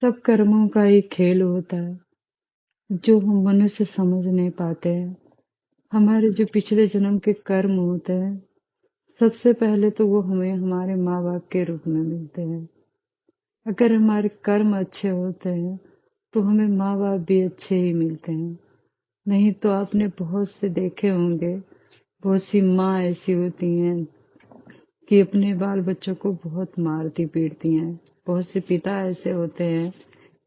सब कर्मों का एक खेल होता है जो हम मनुष्य समझ नहीं पाते हैं। हमारे जो पिछले जन्म के कर्म होते हैं, सबसे पहले तो वो हमें हमारे माँ बाप के रूप में मिलते हैं। अगर हमारे कर्म अच्छे होते हैं तो हमें माँ बाप भी अच्छे ही मिलते हैं। नहीं तो आपने बहुत से देखे होंगे, बहुत सी माँ ऐसी होती हैं कि अपने बाल बच्चों को बहुत मारती पीटती हैं। बहुत से पिता ऐसे होते हैं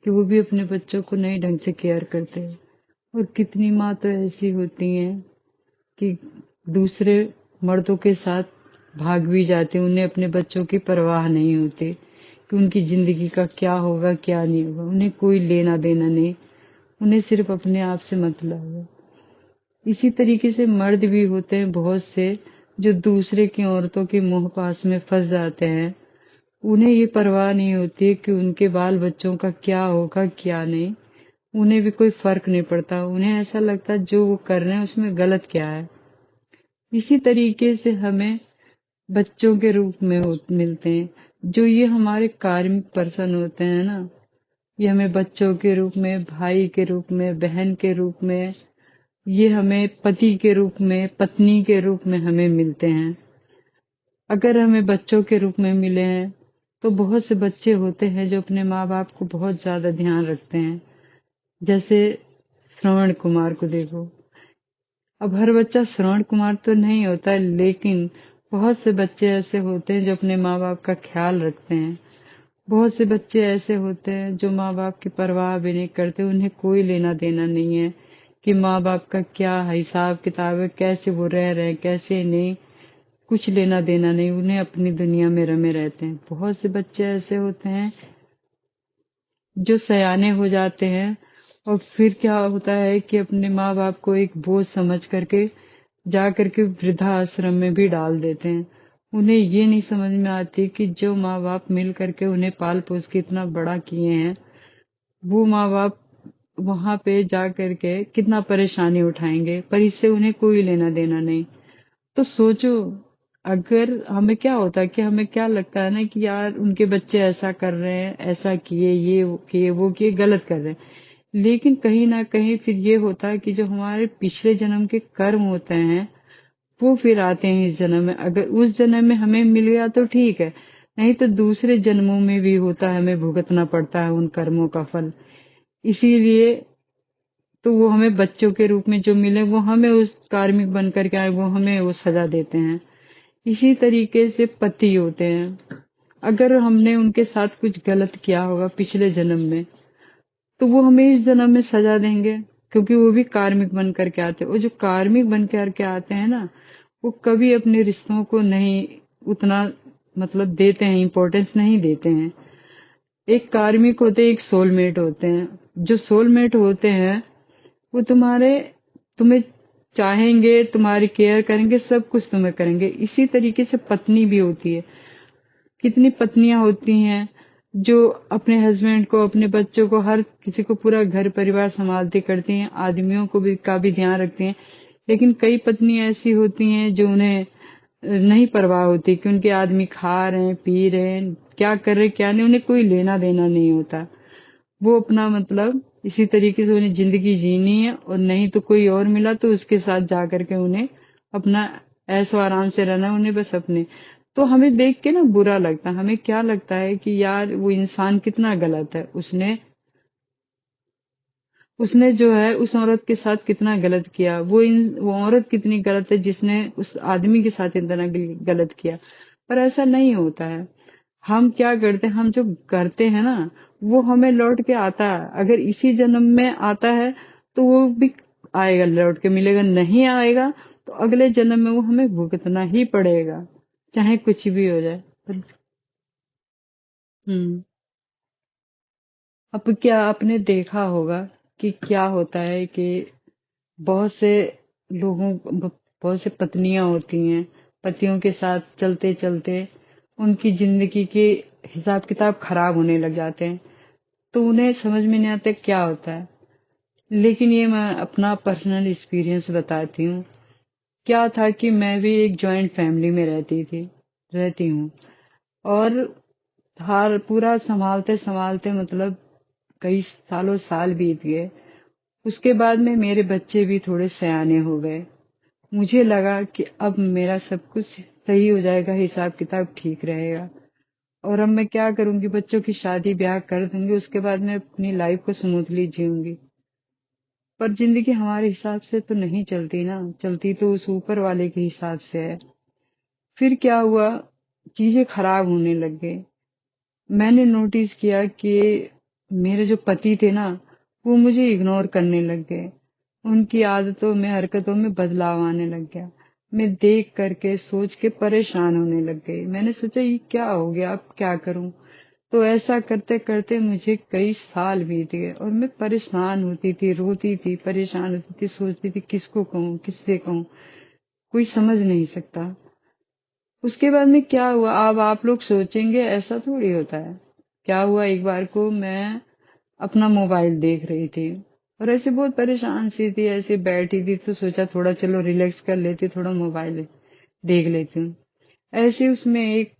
कि वो भी अपने बच्चों को नहीं ढंग से केयर करते। और कितनी माँ तो ऐसी होती हैं कि दूसरे मर्दों के साथ भाग भी जाते हैं। उन्हें अपने बच्चों की परवाह नहीं होती कि उनकी जिंदगी का क्या होगा क्या नहीं होगा। उन्हें कोई लेना देना नहीं, उन्हें सिर्फ अपने आप से मतलब है। इसी तरीके से मर्द भी होते हैं बहुत से जो दूसरे की औरतों के मोह पास में फंस जाते हैं। उन्हें ये परवाह नहीं होती है कि उनके बाल बच्चों का क्या होगा क्या नहीं। उन्हें भी कोई फर्क नहीं पड़ता। उन्हें ऐसा लगता है जो वो कर रहे हैं उसमें गलत क्या है। इसी तरीके से हमें बच्चों के रूप में मिलते हैं। जो ये हमारे कार्मिक पर्सन होते हैं ना, ये हमें बच्चों के रूप में, भाई के रूप में, बहन के रूप में, ये हमें पति के रूप में, पत्नी के रूप में हमें मिलते हैं। अगर हमें बच्चों के रूप में मिले हैं तो बहुत से बच्चे होते हैं जो अपने माँ बाप को बहुत ज्यादा ध्यान रखते हैं। जैसे श्रवण कुमार को देखो। अब हर बच्चा श्रवण कुमार तो नहीं होता है, लेकिन बहुत से बच्चे ऐसे होते हैं जो अपने माँ बाप का ख्याल रखते हैं। बहुत से बच्चे ऐसे होते हैं जो माँ बाप की परवाह भी नहीं करते। उन्हें कोई लेना देना नहीं है कि माँ बाप का क्या हिसाब किताब है, कैसे वो रह रहे हैं कैसे नहीं। कुछ लेना देना नहीं, उन्हें अपनी दुनिया में रमे रहते हैं। बहुत से बच्चे ऐसे होते हैं जो सयाने हो जाते हैं और फिर क्या होता है कि अपने माँ बाप को एक बोझ समझ करके जा करके वृद्धा आश्रम में भी डाल देते हैं। उन्हें ये नहीं समझ में आती कि जो माँ बाप मिल करके उन्हें पाल पोस के इतना बड़ा किए हैं, वो माँ बाप वहां पे जा करके कितना परेशानी उठाएंगे, पर इससे उन्हें कोई लेना देना नहीं। तो सोचो, अगर हमें क्या होता है कि हमें क्या लगता है ना कि यार उनके बच्चे ऐसा कर रहे हैं, ऐसा किए, ये किए, वो किए, गलत कर रहे हैं। लेकिन कहीं ना कहीं फिर ये होता है कि जो हमारे पिछले जन्म के कर्म होते हैं वो फिर आते हैं इस जन्म में। अगर उस जन्म में हमें मिल गया तो ठीक है, नहीं तो दूसरे जन्मों में भी होता है, हमें भुगतना पड़ता है उन कर्मों का फल। इसीलिए तो वो हमें बच्चों के रूप में जो मिले वो हमें उस कार्मिक बन करके आए, वो हमें वो सजा देते हैं। इसी तरीके से पति होते हैं। अगर हमने उनके साथ कुछ गलत किया होगा पिछले जन्म में तो वो हमें इस जन्म में सजा देंगे, क्योंकि वो भी कार्मिक बन करके आते हैं। और जो कार्मिक बन करके आते हैं ना, वो कभी अपने रिश्तों को नहीं उतना मतलब देते हैं, इम्पोर्टेंस नहीं देते हैं। एक कार्मिक होते हैं, एक सोलमेट होते हैं। जो सोलमेट होते हैं वो तुम्हें चाहेंगे, तुम्हारी केयर करेंगे, सब कुछ तुम्हें करेंगे। इसी तरीके से पत्नी भी होती है। कितनी पत्नियां होती हैं जो अपने हस्बैंड को, अपने बच्चों को, हर किसी को, पूरा घर परिवार संभालती करती हैं, आदमियों को भी का भी ध्यान रखती हैं। लेकिन कई पत्नियां ऐसी होती हैं जो उन्हें नहीं परवाह होती कि उनके आदमी खा रहे हैं, पी रहे हैं, क्या कर रहे हैं, क्या नहीं, उन्हें कोई लेना देना नहीं होता। वो अपना मतलब इसी तरीके से उन्हें जिंदगी जीनी है, और नहीं तो कोई और मिला तो उसके साथ जा करके उन्हें अपना ऐशो आराम से रहना है, उन्हें बस अपने। तो हमें देख के ना बुरा लगता है। हमें क्या लगता है कि यार वो इंसान कितना गलत है, उसने उसने जो है उस औरत के साथ कितना गलत किया। वो औरत कितनी गलत है जिसने उस आदमी के साथ इतना गलत किया। पर ऐसा नहीं होता है। हम क्या करते हैं, हम जो करते हैं ना वो हमें लौट के आता है। अगर इसी जन्म में आता है तो वो भी आएगा, लौट के मिलेगा। नहीं आएगा तो अगले जन्म में वो हमें भुगतना ही पड़ेगा, चाहे कुछ भी हो जाए। हम्म। अब क्या आपने देखा होगा कि क्या होता है कि बहुत से बहुत से पत्नियां होती हैं, पतियों के साथ चलते चलते उनकी जिंदगी के हिसाब किताब खराब होने लग जाते हैं। तो उन्हें समझ में नहीं आता क्या होता है। लेकिन ये मैं अपना पर्सनल एक्सपीरियंस बताती हूँ। क्या था कि मैं भी एक जॉइंट फैमिली में रहती हूँ। और हर पूरा संभालते संभालते मतलब कई सालों साल बीत गए। उसके बाद में मेरे बच्चे भी थोड़े सयाने हो गए। मुझे लगा कि अब मेरा सब कुछ सही हो जाएगा, हिसाब किताब ठीक रहेगा, और अब मैं क्या करूंगी, बच्चों की शादी ब्याह कर दूंगी, उसके बाद मैं अपनी लाइफ को स्मूथली जीऊंगी। पर जिंदगी हमारे हिसाब से तो नहीं चलती ना, चलती तो उस ऊपर वाले के हिसाब से है। फिर क्या हुआ, चीजें खराब होने लग गई। मैंने नोटिस किया कि मेरे जो पति थे ना, वो मुझे इग्नोर करने लग गए। उनकी आदतों में, हरकतों में बदलाव आने लग गया। मैं देख करके, सोच के परेशान होने लग गई। मैंने सोचा ये क्या हो गया, अब क्या करूं। तो ऐसा करते करते मुझे कई साल बीत गए और मैं परेशान होती थी, रोती थी, परेशान होती थी, सोचती थी किसको कहूं, किससे कहूं, कोई समझ नहीं सकता। उसके बाद में क्या हुआ, अब आप लोग सोचेंगे ऐसा थोड़ी होता है। क्या हुआ, एक बार को मैं अपना मोबाइल देख रही थी और ऐसे बहुत परेशान सी थी, ऐसे बैठी थी, तो सोचा थोड़ा चलो रिलैक्स कर लेती, थोड़ा मोबाइल देख लेती हूँ। ऐसे उसमें एक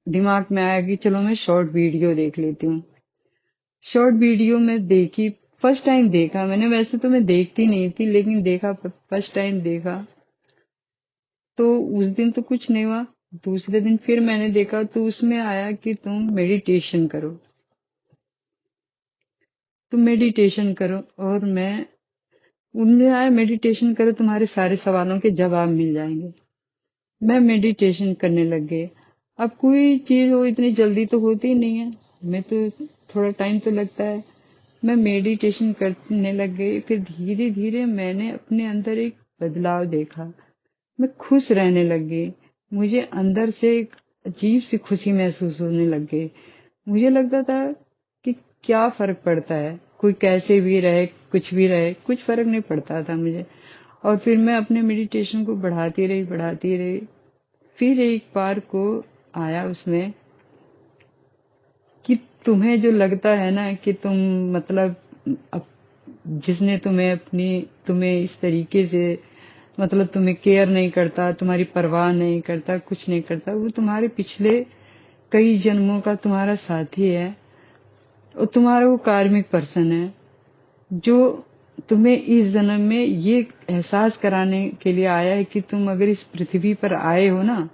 दिमाग में आया कि चलो मैं शॉर्ट वीडियो देख लेती हूँ। शॉर्ट वीडियो में देखी, फर्स्ट टाइम देखा मैंने, वैसे तो मैं देखती नहीं थी, लेकिन देखा, फर्स्ट टाइम देखा तो उस दिन तो कुछ नहीं हुआ। दूसरे दिन फिर मैंने देखा तो उसमें आया कि तुम मेडिटेशन करो, तुम मेडिटेशन करो। और मैं, उनमें आया मेडिटेशन करो, तुम्हारे सारे सवालों के जवाब मिल जाएंगे। मैं मेडिटेशन करने लग गई। अब कोई चीज हो इतनी जल्दी तो होती नहीं है, मैं तो थोड़ा टाइम तो लगता है। मैं मेडिटेशन करने लग गई, फिर धीरे धीरे मैंने अपने अंदर एक बदलाव देखा। मैं खुश रहने लग गई। मुझे अंदर से एक अजीब सी खुशी महसूस होने लग गई। मुझे लगता था कि क्या फर्क पड़ता है, कोई कैसे भी रहे, कुछ भी रहे, कुछ फर्क नहीं पड़ता था मुझे। और फिर मैं अपने मेडिटेशन को बढ़ाती रही, बढ़ाती रही। फिर एक बार को आया उसमें कि तुम्हें जो लगता है ना कि तुम, मतलब अप, जिसने तुम्हें इस तरीके से, मतलब तुम्हें केयर नहीं करता, तुम्हारी परवाह नहीं करता, कुछ नहीं करता, वो तुम्हारे पिछले कई जन्मों का तुम्हारा साथी है, और तुम्हारा वो कार्मिक पर्सन है, जो तुम्हें इस जन्म में ये एहसास कराने के लिए आया है कि तुम अगर इस पृथ्वी पर आए हो ना,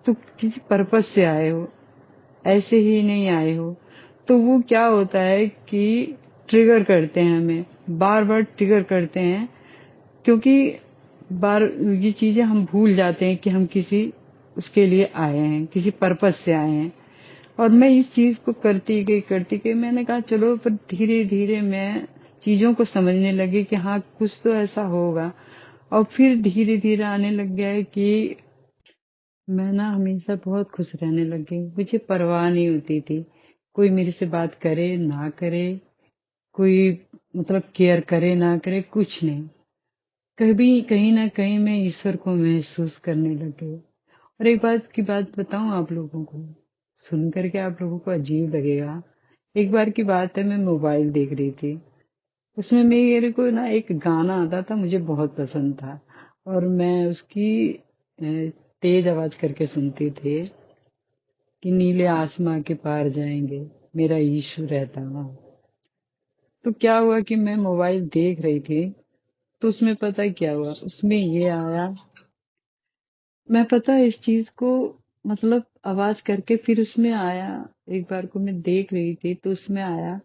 तो किसी पर्पस से आए हो, ऐसे ही नहीं आए हो। तो वो क्या होता है कि ट्रिगर करते हैं हमें, बार बार ट्रिगर करते हैं, क्योंकि बार ये चीजें हम भूल जाते हैं कि हम किसी उसके लिए आए हैं, किसी पर्पस से आए हैं। और मैं इस चीज को करती गई, मैंने कहा चलो, पर धीरे धीरे मैं चीजों को समझने लगी कि हाँ कुछ तो ऐसा होगा। और फिर धीरे धीरे आने लग गया है कि मैं ना हमेशा बहुत खुश रहने लग गई। मुझे परवाह नहीं होती थी, कोई मेरे से बात करे ना करे, कोई मतलब केयर करे ना करे, कुछ नहीं। कभी कहीं ना कहीं मैं ईश्वर को महसूस करने लग गई। और एक बात की बात बताऊं आप लोगों को, सुन करके आप लोगों को अजीब लगेगा। एक बार की बात है, मैं मोबाइल देख रही थी, उसमें मेरे को ना एक गाना आता था, मुझे बहुत पसंद था, और मैं उसकी तेज आवाज करके सुनती थी कि नीले आसमां के पार जाएंगे, मेरा यीशु रहता वहां। तो क्या हुआ कि मैं मोबाइल देख रही थी, तो उसमें पता है क्या हुआ, उसमें ये आया, मैं पता है इस चीज को, मतलब आवाज करके फिर उसमें आया, एक बार को मैं देख रही थी तो उसमें आया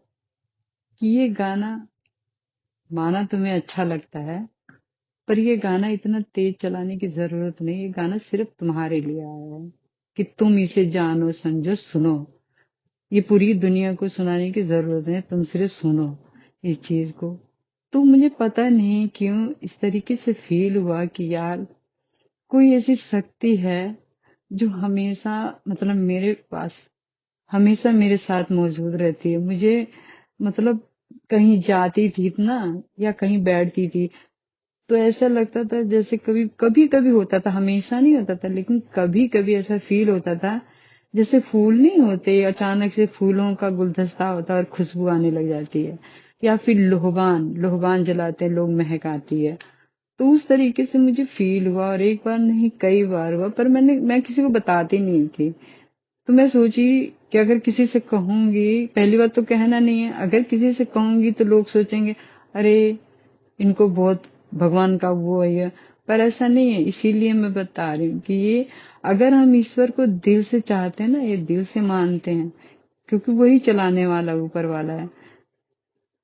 कि ये गाना, माना तुम्हें अच्छा लगता है, पर ये गाना इतना तेज चलाने की जरूरत नहीं, ये गाना सिर्फ तुम्हारे लिए आया है कि तुम इसे जानो, समझो, सुनो। ये पूरी दुनिया को सुनाने की जरूरत है, तुम सिर्फ सुनो इस चीज को। तो मुझे पता नहीं क्यों इस तरीके से फील हुआ कि यार कोई ऐसी शक्ति है जो हमेशा, मतलब मेरे पास हमेशा मेरे साथ मौजूद रहती है। मुझे, मतलब कहीं जाती थी ना, या कहीं बैठती थी, तो ऐसा लगता था जैसे कभी कभी कभी होता था, हमेशा नहीं होता था, लेकिन कभी कभी ऐसा फील होता था जैसे फूल नहीं होते, अचानक से फूलों का गुलदस्ता होता है और खुशबू आने लग जाती है, या फिर लोहबान लोहबान जलाते हैं लोग, महक आती है। तो उस तरीके से मुझे फील हुआ, और एक बार नहीं कई बार हुआ, पर मैं किसी को बताती नहीं थी। तो मैं सोची कि अगर किसी से कहूंगी, पहली बात तो कहना नहीं है, अगर किसी से कहूंगी तो लोग सोचेंगे अरे इनको बहुत भगवान का वो है, पर ऐसा नहीं है। इसीलिए मैं बता रही हूँ कि ये अगर हम ईश्वर को दिल से चाहते हैं ना, ये दिल से मानते हैं, क्योंकि वही चलाने वाला ऊपर वाला है,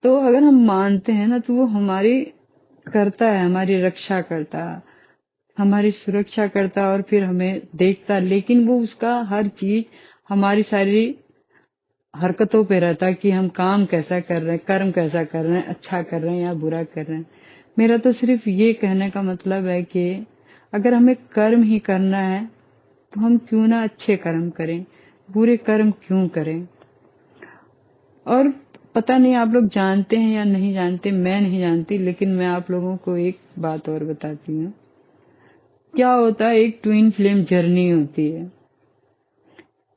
तो अगर हम मानते हैं ना तो वो हमारी करता है, हमारी रक्षा करता है, हमारी सुरक्षा करता है और फिर हमें देखता है। लेकिन वो उसका हर चीज हमारी सारी हरकतों पे रहता है कि हम काम कैसा कर रहे हैं, कर्म कैसा कर रहे हैं, अच्छा कर रहे हैं या बुरा कर रहे हैं। मेरा तो सिर्फ ये कहने का मतलब है कि अगर हमें कर्म ही करना है तो हम क्यों ना अच्छे कर्म करें, बुरे कर्म क्यों करें। और पता नहीं आप लोग जानते हैं या नहीं जानते, मैं नहीं जानती, लेकिन मैं आप लोगों को एक बात और बताती हूँ। क्या होता है, एक ट्विन फ्लेम जर्नी होती है।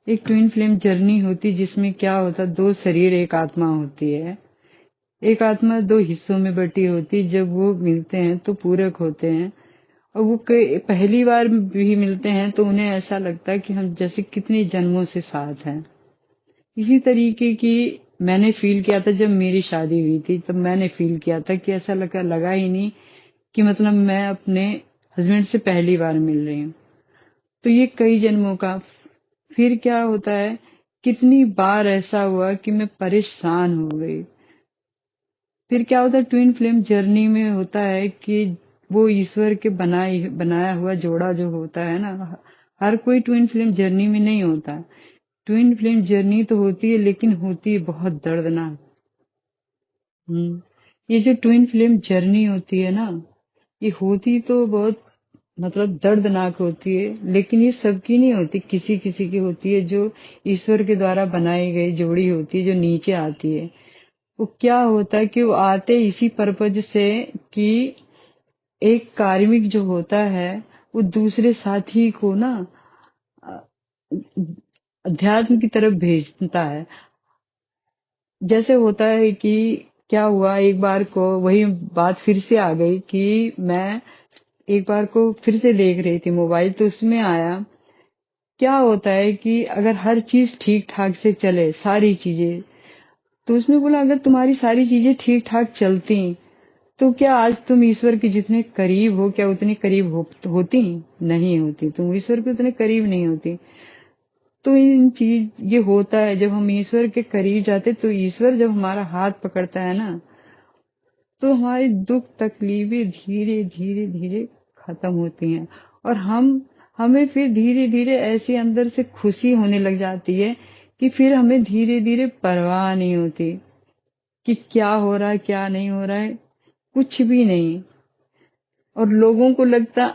एक ट्विन फ्लेम जर्नी होती जिसमें क्या होता, दो शरीर एक आत्मा होती है। एक आत्मा दो हिस्सों में बटी होती, जब वो मिलते हैं तो पूरक होते हैं। और वो पहली बार भी मिलते हैं तो उन्हें ऐसा लगता है कि हम जैसे कितने जन्मों से साथ हैं। इसी तरीके की मैंने फील किया था जब मेरी शादी हुई थी, तब मैंने फील किया था कि ऐसा लगा ही नहीं कि मतलब मैं अपने हस्बैंड से पहली बार मिल रही हूँ। तो ये कई जन्मों का। फिर क्या होता है, कितनी बार ऐसा हुआ कि मैं परेशान हो गई। फिर क्या होता है, ट्विन फ्लेम जर्नी में होता है कि वो ईश्वर के बनाया हुआ जोड़ा जो होता है ना, हर कोई ट्विन फ्लेम जर्नी में नहीं होता। ट्विन फ्लेम जर्नी तो होती है, लेकिन होती है बहुत दर्दनाक। ये जो ट्विन फ्लेम जर्नी होती है ना, ये होती तो बहुत मतलब दर्दनाक होती है, लेकिन ये सबकी नहीं होती, किसी किसी की होती है, जो ईश्वर के द्वारा बनाई गई जोड़ी होती है, जो नीचे आती है। वो क्या होता है कि वो आते इसी पर्पज से कि एक कार्मिक जो होता है वो दूसरे साथी को ना अ, अध्यात्म की तरफ भेजता है। जैसे होता है कि क्या हुआ, एक बार को वही बात फिर से आ गई कि मैं एक बार को फिर से देख रही थी मोबाइल, तो उसमें आया क्या होता है कि अगर हर चीज ठीक ठाक से चले, सारी चीजें, तो उसमें बोला अगर तुम्हारी सारी चीजें ठीक ठाक चलती तो क्या आज तुम ईश्वर के जितने करीब हो, क्या उतने करीब होती नहीं होती, तुम ईश्वर के उतने करीब नहीं होती। तो इन चीज ये होता है, जब हम ईश्वर के करीब जाते तो ईश्वर जब हमारा हाथ पकड़ता है ना, तो हमारी दुख तकलीफें धीरे धीरे धीरे खत्म होती हैं। और हमें फिर धीरे धीरे ऐसी अंदर से खुशी होने लग जाती है कि फिर हमें धीरे धीरे परवाह नहीं होती कि क्या हो रहा है क्या नहीं हो रहा है, कुछ भी नहीं। और लोगों को लगता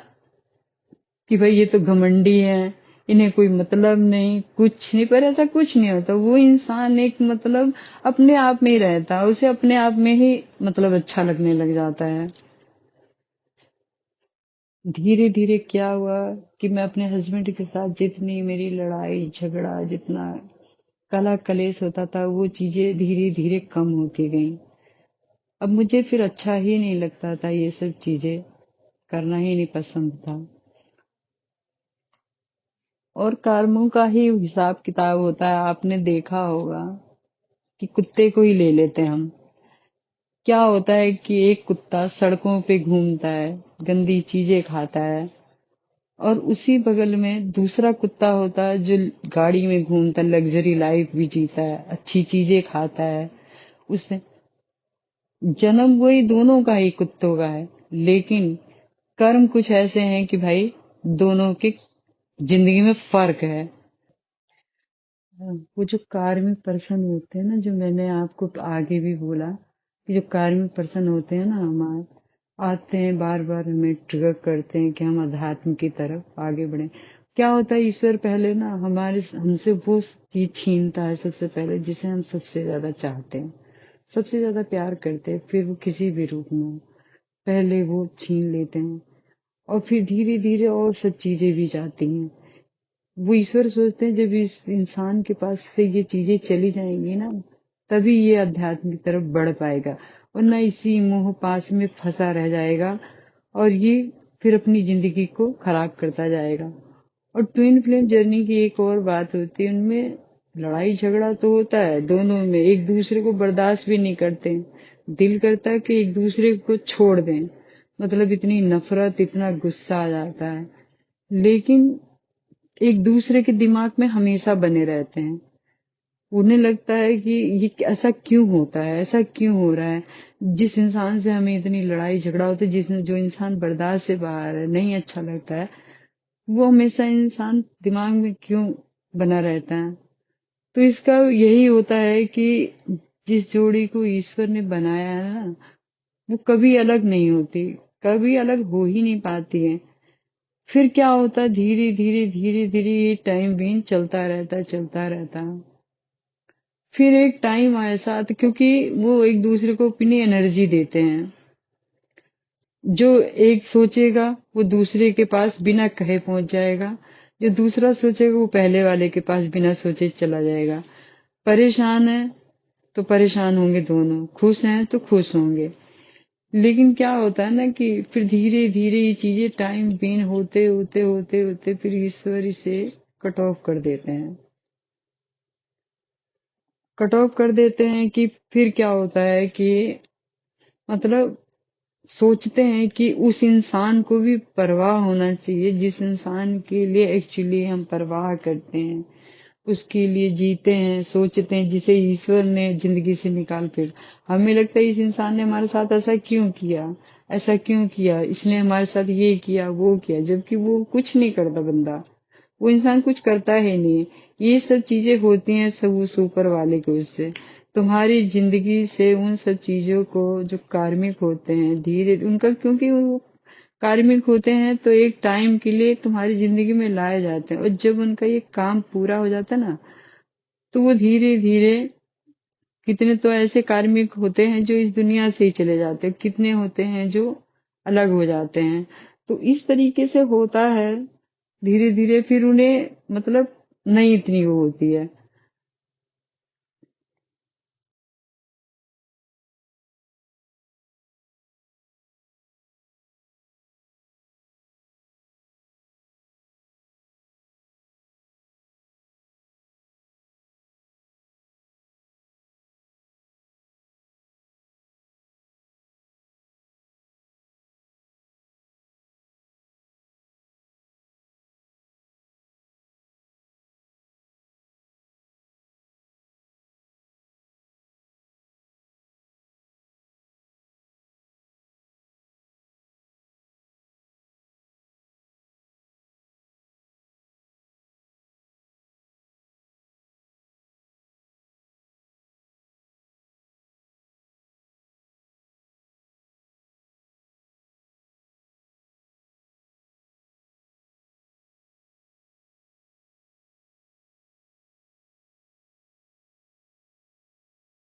कि भाई ये तो घमंडी है, इन्हें कोई मतलब नहीं, कुछ नहीं, पर ऐसा कुछ नहीं होता। वो इंसान एक मतलब अपने आप में ही रहता है, उसे अपने आप में ही मतलब अच्छा लगने लग जाता है। धीरे धीरे क्या हुआ कि मैं अपने हस्बैंड के साथ जितनी मेरी लड़ाई झगड़ा, जितना कला कलेश होता था, वो चीजें धीरे धीरे कम होती गईं। अब मुझे फिर अच्छा ही नहीं लगता था, ये सब चीजें करना ही नहीं पसंद था। और कर्मों का ही हिसाब किताब होता है, आपने देखा होगा कि कुत्ते को ही ले लेते हैं हम। क्या होता है कि एक कुत्ता सड़कों पे घूमता है, गंदी चीजें खाता है, और उसी बगल में दूसरा कुत्ता होता है जो गाड़ी में घूमता है, लग्जरी लाइफ भी जीता है, अच्छी चीजें खाता है। उसने जन्म वही दोनों का ही कुत्तों का है, लेकिन कर्म कुछ ऐसे हैं कि भाई दोनों की जिंदगी में फर्क है। वो जो कार्मिक पर्सन होते हैं ना, जो मैंने आपको आगे भी बोला कि जो कार्मिक पर्सन होते हैं ना, हमारे आते हैं बार बार हमें ट्रिगर करते हैं कि हम अध्यात्म की तरफ आगे बढ़े। क्या होता है, ईश्वर पहले ना हमसे वो चीज छीनता है सबसे पहले जिसे हम सबसे ज्यादा चाहते हैं, सबसे ज्यादा प्यार करते हैं, फिर वो किसी भी रूप में हो, पहले वो छीन लेते हैं। और फिर धीरे धीरे और सब चीजें भी जाती हैं। वो ईश्वर सोचते हैं जब इस इंसान के पास से ये चीजें चली जाएंगी ना, तभी ये अध्यात्म की तरफ बढ़ पाएगा, वरना इसी मोह पास में फंसा रह जाएगा और ये फिर अपनी जिंदगी को खराब करता जाएगा। और ट्विन फ्लेम जर्नी की एक और बात होती है, उनमें लड़ाई झगड़ा तो होता है, दोनों में एक दूसरे को बर्दाश्त भी नहीं करते, दिल करता है कि एक दूसरे को छोड़ दें, मतलब इतनी नफरत इतना गुस्सा आ जाता है, लेकिन एक दूसरे के दिमाग में हमेशा बने रहते हैं। उन्हें लगता है कि ये ऐसा क्यों होता है, ऐसा क्यों हो रहा है, जिस इंसान से हमें इतनी लड़ाई झगड़ा होता है, जो इंसान बर्दाश्त से बाहर है, नहीं अच्छा लगता है, वो हमेशा इंसान दिमाग में क्यों बना रहता है। तो इसका यही होता है कि जिस जोड़ी को ईश्वर ने बनाया है ना, वो कभी अलग नहीं होती, कभी अलग हो ही नहीं पाती है। फिर क्या होता है, धीरे धीरे धीरे धीरे ये टाइम बीन चलता रहता है, चलता रहता है। फिर एक टाइम ऐसा आता, क्योंकि वो एक दूसरे को अपनी एनर्जी देते हैं, जो एक सोचेगा वो दूसरे के पास बिना कहे पहुंच जाएगा, जो दूसरा सोचेगा वो पहले वाले के पास बिना सोचे चला जाएगा। परेशान है तो परेशान होंगे दोनों, खुश हैं तो खुश होंगे। लेकिन क्या होता है ना कि फिर धीरे धीरे ये चीजें टाइम बीन होते होते होते होते फिर ईश्वर इसे कट ऑफ कर देते हैं, कट ऑफ कर देते हैं। कि फिर क्या होता है कि मतलब सोचते हैं कि उस इंसान को भी परवाह होना चाहिए, जिस इंसान के लिए एक्चुअली हम परवाह करते हैं, उसके लिए जीते हैं, सोचते हैं, जिसे ईश्वर ने जिंदगी से निकाल, फिर हमें लगता है इस इंसान ने हमारे साथ ऐसा क्यों किया, ऐसा क्यों किया, इसने हमारे साथ ये किया वो किया, जबकि वो कुछ नहीं करता बंदा, वो इंसान कुछ करता है नहीं। ये सब चीजें होती हैं सब उस ऊपर वाले की उससे। तुम्हारी जिंदगी से उन सब चीजों को जो कार्मिक होते हैं धीरे उनका, क्योंकि वो कार्मिक होते हैं तो एक टाइम के लिए तुम्हारी जिंदगी में लाए जाते हैं, और जब उनका ये काम पूरा हो जाता है ना, तो वो धीरे धीरे, कितने तो ऐसे कार्मिक होते हैं जो इस दुनिया से ही चले जाते हैं, कितने होते हैं जो अलग हो जाते हैं। तो इस तरीके से होता है धीरे धीरे, फिर उन्हें मतलब नहीं इतनी वो होती है।